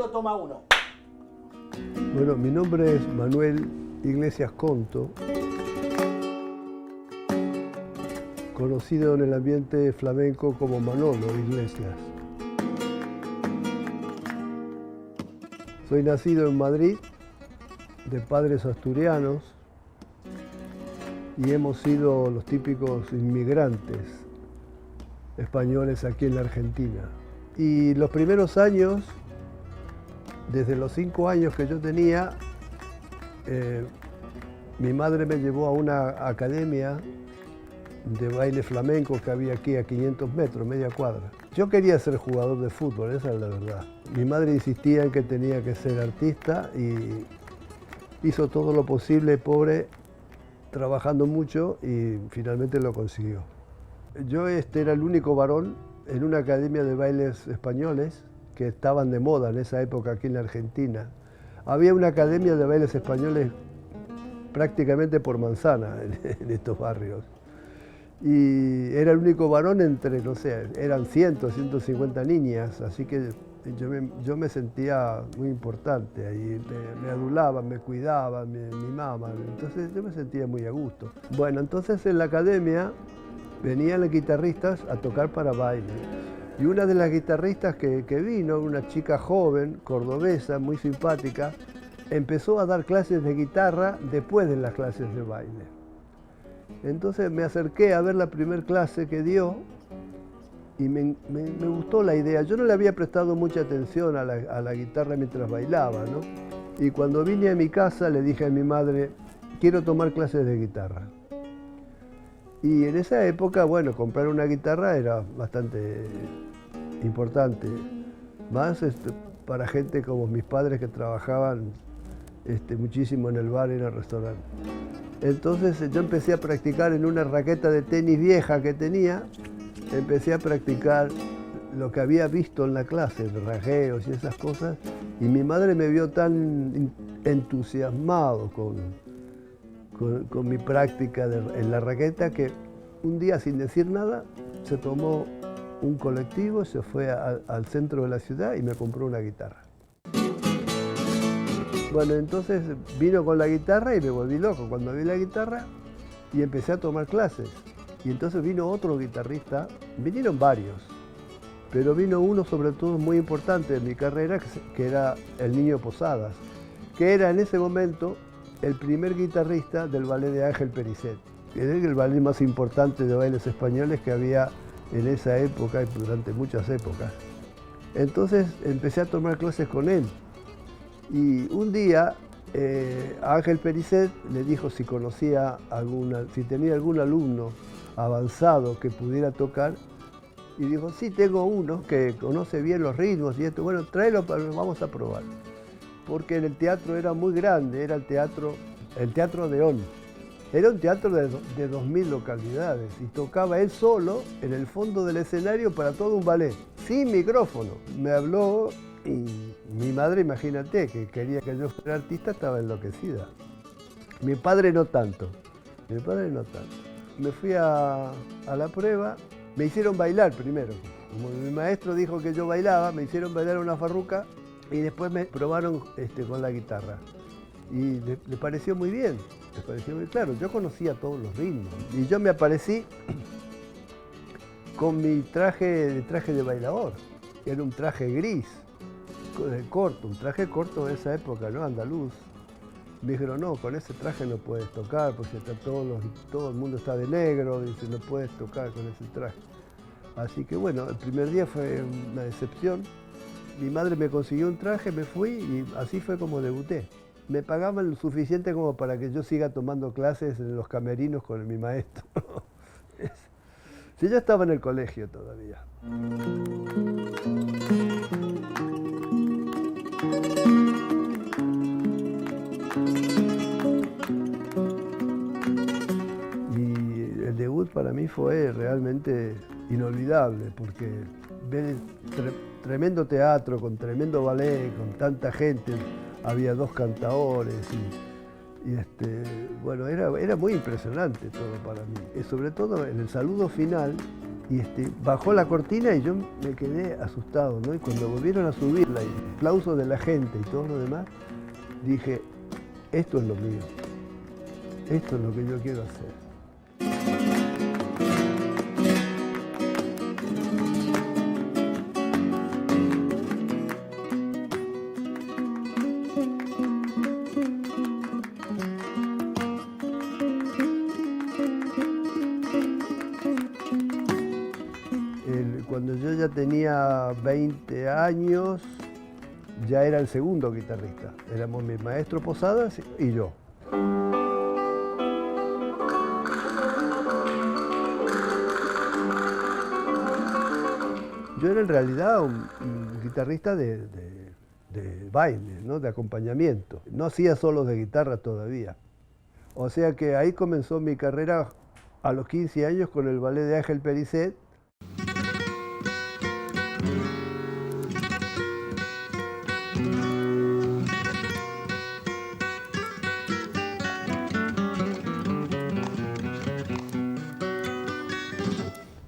Arturo, toma uno. Bueno, mi nombre es Manuel Iglesias Conto, conocido en el ambiente flamenco como Manolo Iglesias. Soy nacido en Madrid, de padres asturianos, y hemos sido los típicos inmigrantes españoles aquí en la Argentina. Y los primeros años, desde los 5 años que yo tenía, mi madre me llevó a una academia de baile flamenco que había aquí a 500 metros, media cuadra. Yo quería ser jugador de fútbol, esa es la verdad. Mi madre insistía en que tenía que ser artista y hizo todo lo posible, pobre, trabajando mucho, y finalmente lo consiguió. Yo era el único varón en una academia de bailes españoles que estaban de moda en esa época aquí en la Argentina. Había una academia de bailes españoles prácticamente por manzana en estos barrios. Y era el único varón entre, no sé, eran 100, 150 niñas, así que yo me sentía muy importante ahí, me adulaban, me cuidaban, me mimaban, entonces yo me sentía muy a gusto. Bueno, entonces en la academia venían los guitarristas a tocar para baile. Y una de las guitarristas que vino, una chica joven, cordobesa, muy simpática, empezó a dar clases de guitarra después de las clases de baile. Entonces me acerqué a ver la primera clase que dio y me gustó la idea. Yo no le había prestado mucha atención a la guitarra mientras bailaba, ¿no? Y cuando vine a mi casa le dije a mi madre, quiero tomar clases de guitarra. Y en esa época, bueno, comprar una guitarra era bastante importante, más para gente como mis padres que trabajaban muchísimo en el bar y en el restaurante. Entonces yo empecé a practicar en una raqueta de tenis vieja que tenía, empecé a practicar lo que había visto en la clase, rajeos y esas cosas, y mi madre me vio tan entusiasmado con mi práctica en la raqueta que un día, sin decir nada, se tomó un colectivo, se fue al centro de la ciudad y me compró una guitarra. Bueno, entonces vino con la guitarra y me volví loco cuando vi la guitarra y empecé a tomar clases. Y entonces vino otro guitarrista, vinieron varios, pero vino uno sobre todo muy importante en mi carrera, que era el Niño Posadas, que era en ese momento el primer guitarrista del ballet de Ángel Pericet. Era el ballet más importante de bailes españoles que había en esa época y durante muchas épocas. Entonces empecé a tomar clases con él. Y un día Ángel Pericet le dijo si tenía algún alumno avanzado que pudiera tocar, y dijo, sí, tengo uno que conoce bien los ritmos y esto, bueno, tráelo, vamos a probar. Porque el teatro era muy grande, era el Teatro Odeón. Era un teatro de 2.000 localidades y tocaba él solo en el fondo del escenario para todo un ballet, sin micrófono. Me habló y mi madre, imagínate, que quería que yo fuera artista, estaba enloquecida. Mi padre no tanto. Me fui a la prueba, me hicieron bailar primero. Como mi maestro dijo que yo bailaba, me hicieron bailar una farruca y después me probaron con la guitarra. Y le pareció muy bien, le pareció muy claro. Yo conocía todos los ritmos y yo me aparecí con mi traje de bailador. Era un traje gris, corto, un traje corto de esa época, ¿no? Andaluz. Me dijeron, no, con ese traje no puedes tocar porque todo el mundo está de negro, dice, no puedes tocar con ese traje. Así que bueno, el primer día fue una decepción. Mi madre me consiguió un traje, me fui y así fue como debuté. Me pagaban lo suficiente como para que yo siga tomando clases en los camerinos con mi maestro. Sí, yo estaba en el colegio todavía. Y el debut para mí fue realmente inolvidable, porque ver tremendo teatro, con tremendo ballet, con tanta gente, había 2 cantadores y bueno, era muy impresionante todo para mí. Y sobre todo en el saludo final, Y bajó la cortina y yo me quedé asustado, ¿no? Y cuando volvieron a subirla, y el aplauso de la gente y todo lo demás, dije, esto es lo mío, esto es lo que yo quiero hacer. Cuando yo ya tenía 20 años, ya era el segundo guitarrista. Éramos mi maestro Posadas y yo. Yo era en realidad un guitarrista de baile, ¿no? De acompañamiento. No hacía solos de guitarra todavía. O sea que ahí comenzó mi carrera a los 15 años con el ballet de Ángel Pericet.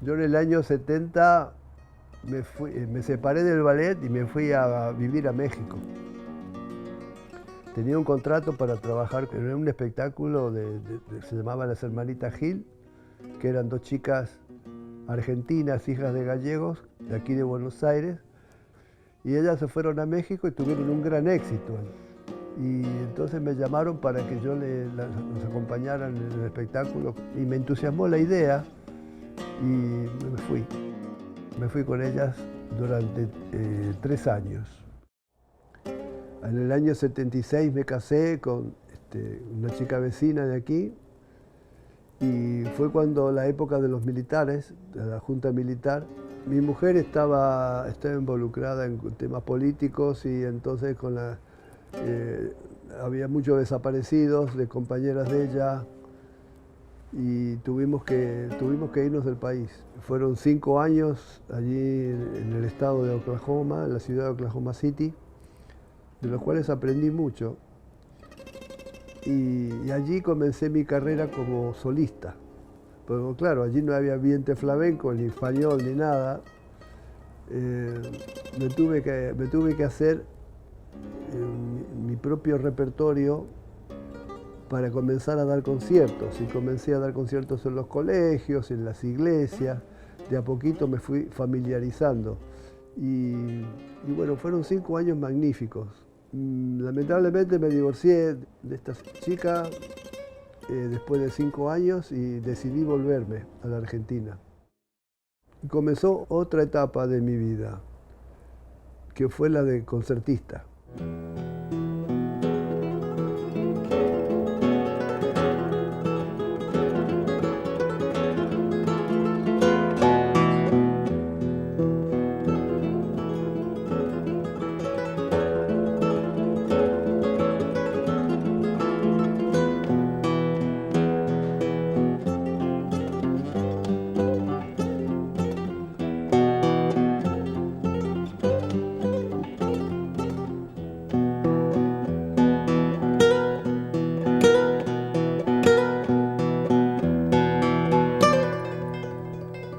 Yo en el año 70 me separé del ballet y me fui a vivir a México. Tenía un contrato para trabajar en un espectáculo se llamaba Las Hermanitas Gil, que eran dos chicas argentinas, hijas de gallegos, de aquí de Buenos Aires, y ellas se fueron a México y tuvieron un gran éxito. Y entonces me llamaron para que yo los acompañara en el espectáculo y me entusiasmó la idea. Y me fui. Me fui con ellas durante 3 años. En el año 76 me casé con una chica vecina de aquí y fue cuando la época de los militares, de la Junta Militar, mi mujer estaba involucrada en temas políticos y entonces había muchos desaparecidos de compañeras de ella. Y tuvimos que irnos del país. Fueron 5 años allí en el estado de Oklahoma, en la ciudad de Oklahoma City, de los cuales aprendí mucho. Y allí comencé mi carrera como solista. Pero claro, allí no había ambiente flamenco, ni español, ni nada. Me tuve que hacer mi propio repertorio para comenzar a dar conciertos. Y comencé a dar conciertos en los colegios, en las iglesias. De a poquito me fui familiarizando. Y bueno, fueron 5 años magníficos. Lamentablemente me divorcié de esta chica después de 5 años y decidí volverme a la Argentina. Y comenzó otra etapa de mi vida, que fue la de concertista.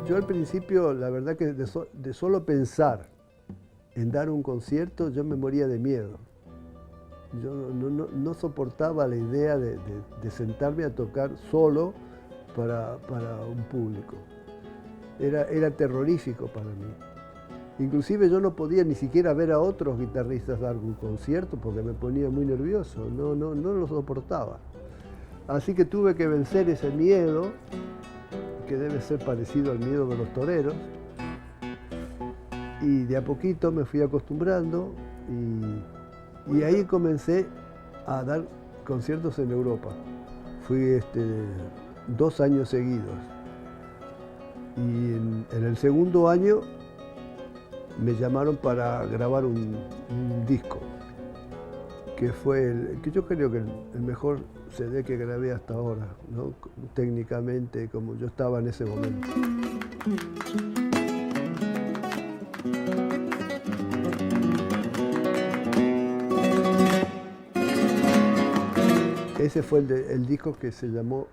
Yo al principio, la verdad que de solo pensar en dar un concierto, yo me moría de miedo. Yo no soportaba la idea de sentarme a tocar solo para un público. Era terrorífico para mí. Inclusive yo no podía ni siquiera ver a otros guitarristas dar un concierto porque me ponía muy nervioso, no lo soportaba. Así que tuve que vencer ese miedo, que debe ser parecido al miedo de los toreros, y de a poquito me fui acostumbrando y ahí comencé a dar conciertos en Europa. Fui 2 años seguidos y en el segundo año me llamaron para grabar un disco, que fue que yo creo que el mejor CD que grabé hasta ahora, ¿no? Técnicamente, como yo estaba en ese momento. Ese fue el disco que se llamó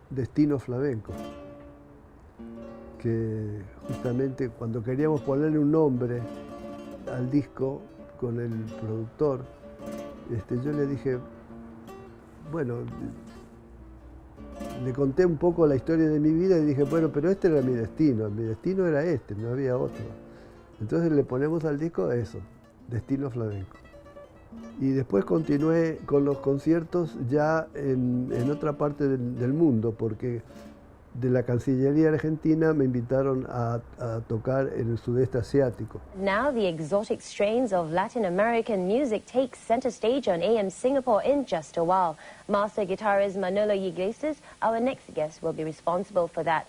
Destino Flamenco, que justamente cuando queríamos ponerle un nombre al disco con el productor, yo le dije, bueno, le conté un poco la historia de mi vida y dije, bueno, pero este era mi destino era este, no había otro. Entonces le ponemos al disco eso, Destino Flamenco. Y después continué con los conciertos ya en otra parte del mundo, porque de la Cancillería Argentina me invitaron a tocar en el sudeste asiático. Now the exotic strains of Latin American music take center stage on AM Singapore in just a while. Master guitarist Manolo Iglesias, our next guest, will be responsible for that.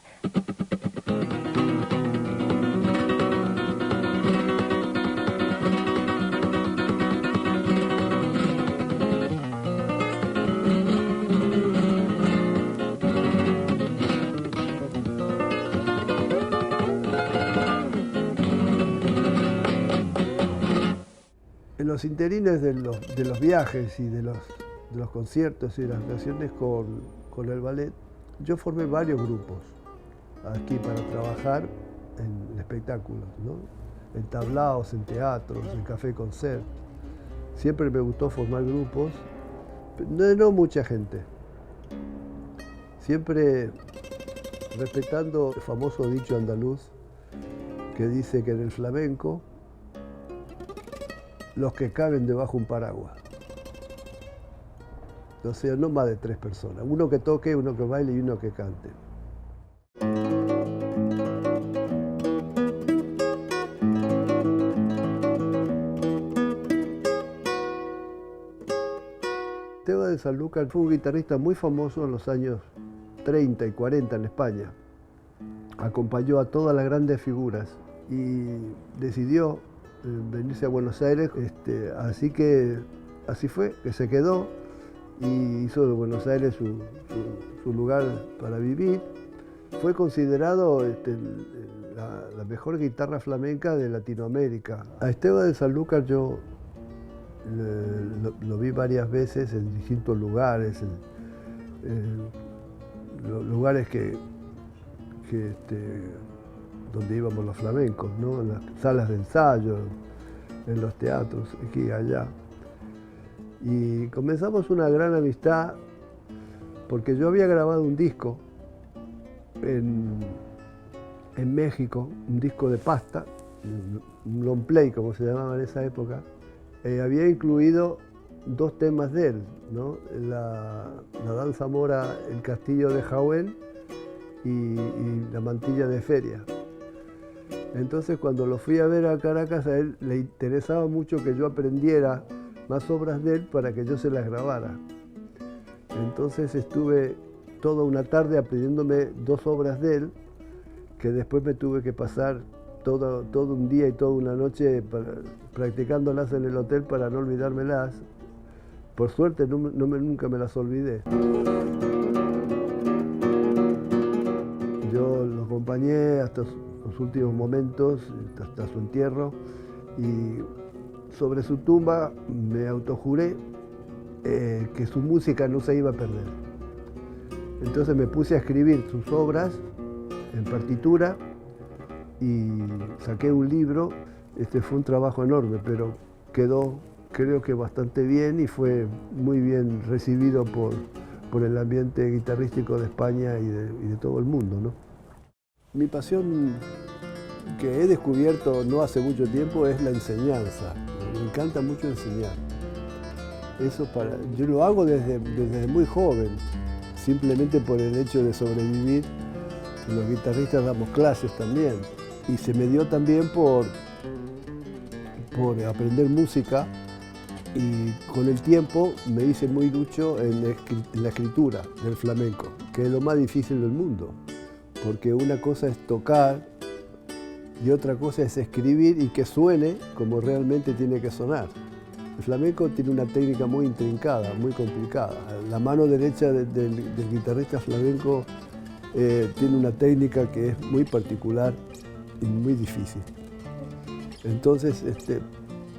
En los interines de los viajes y de los conciertos y de las relaciones con el ballet, yo formé varios grupos aquí para trabajar en espectáculos, ¿no? En tablaos, en teatros, en café-concert. Siempre me gustó formar grupos, no mucha gente. Siempre respetando el famoso dicho andaluz que dice que en el flamenco los que caben debajo de un paraguas. O sea, no más de 3 personas. Uno que toque, uno que baile y uno que cante. Esteban de Sanlúcar fue un guitarrista muy famoso en los años 30 y 40 en España. Acompañó a todas las grandes figuras y decidió venirse a Buenos Aires, así que así fue, que se quedó y hizo de Buenos Aires su lugar para vivir. Fue considerado la mejor guitarra flamenca de Latinoamérica. A Esteban de Sanlúcar yo lo vi varias veces en distintos lugares, lugares donde íbamos los flamencos, ¿no? En las salas de ensayo, en los teatros, aquí y allá. Y comenzamos una gran amistad porque yo había grabado un disco en México, un disco de pasta, un long play como se llamaba en esa época. Había incluido 2 temas de él, ¿no? La danza mora El Castillo de Jahuel y La Mantilla de Feria. Entonces cuando lo fui a ver a Caracas, a él le interesaba mucho que yo aprendiera más obras de él para que yo se las grabara. Entonces estuve toda una tarde aprendiéndome 2 obras de él, que después me tuve que pasar todo un día y toda una noche practicándolas en el hotel para no olvidármelas. Por suerte nunca me las olvidé. Yo lo acompañé hasta los últimos momentos, hasta su entierro, y sobre su tumba me autojuré que su música no se iba a perder. Entonces me puse a escribir sus obras en partitura y saqué un libro. Fue un trabajo enorme, pero quedó, creo que bastante bien y fue muy bien recibido por el ambiente guitarrístico de España y de todo el mundo, ¿no? Mi pasión que he descubierto no hace mucho tiempo es la enseñanza. Me encanta mucho enseñar. Yo lo hago desde muy joven, simplemente por el hecho de sobrevivir. Los guitarristas damos clases también. Y se me dio también por aprender música, y con el tiempo me hice muy ducho en la escritura del flamenco, que es lo más difícil del mundo, porque una cosa es tocar y otra cosa es escribir y que suene como realmente tiene que sonar. El flamenco tiene una técnica muy intrincada, muy complicada. La mano derecha del guitarrista flamenco tiene una técnica que es muy particular y muy difícil. Entonces,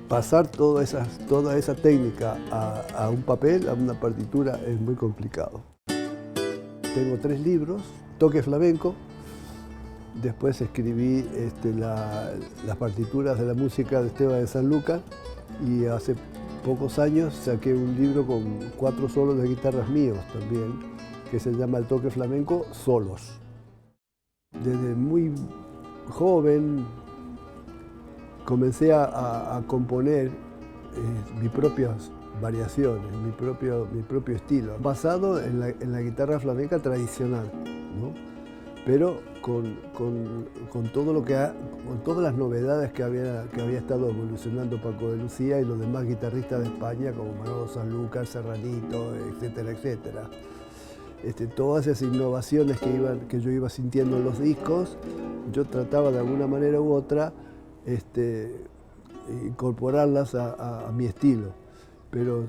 pasar toda esa técnica a un papel, a una partitura, es muy complicado. Tengo 3 libros, Toque Flamenco, Después escribí las partituras de la música de Esteban de Sanlúcar y hace pocos años saqué un libro con 4 solos de guitarras míos también, que se llama El Toque Flamenco Solos. Desde muy joven comencé a componer mis propias variaciones, mi propio estilo, basado en la guitarra flamenca tradicional, ¿no? Pero con todo con todas las novedades que había estado evolucionando Paco de Lucía y los demás guitarristas de España, como Manolo Sanlúcar, Serranito, etcétera, etcétera. Todas esas innovaciones que yo iba sintiendo en los discos, yo trataba de alguna manera u otra incorporarlas a mi estilo, pero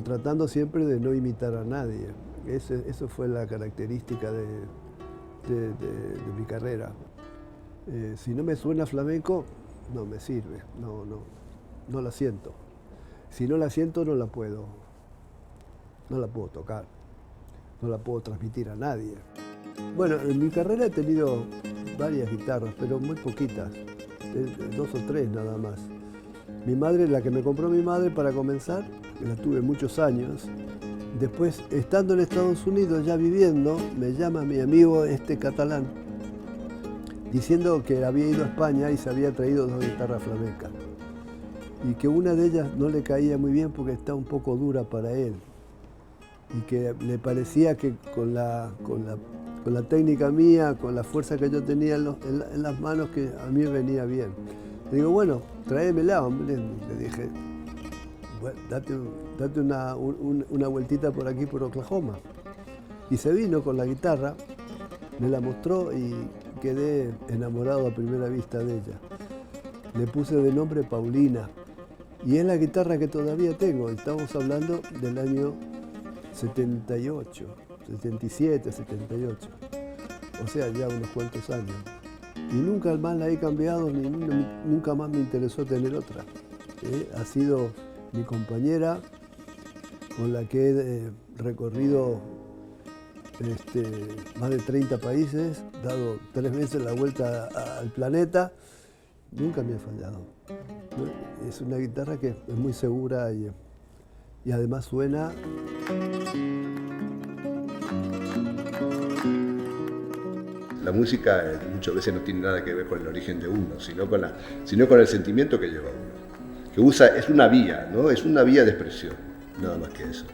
tratando siempre de no imitar a nadie. Eso fue la característica de mi carrera. Si no me suena flamenco, no me sirve, no la siento. Si no la siento, no la puedo tocar, no la puedo transmitir a nadie. Bueno, en mi carrera he tenido varias guitarras, pero muy poquitas, 2 o 3 nada más. Mi madre, la que me compró mi madre para comenzar, que la tuve muchos años. Después, estando en Estados Unidos, ya viviendo, me llama mi amigo catalán, diciendo que había ido a España y se había traído 2 guitarras flamencas. Y que una de ellas no le caía muy bien porque está un poco dura para él. Y que le parecía que con la técnica mía, con la fuerza que yo tenía en las manos, que a mí me venía bien. Le digo, bueno, tráemela, hombre. Le dije, bueno, date una vueltita por aquí, por Oklahoma. Y se vino con la guitarra, me la mostró y quedé enamorado a primera vista de ella. Le puse de nombre Paulina. Y es la guitarra que todavía tengo. Estamos hablando del año 78, 77, 78. O sea, ya unos cuantos años. Y nunca más la he cambiado, nunca más me interesó tener otra. Ha sido mi compañera con la que he recorrido más de 30 países, dado 3 veces la vuelta al planeta. Nunca me ha fallado. Es una guitarra que es muy segura y además suena. La música muchas veces no tiene nada que ver con el origen de uno, sino con el sentimiento que lleva uno. Que es una vía, ¿no? Es una vía de expresión, nada más que eso.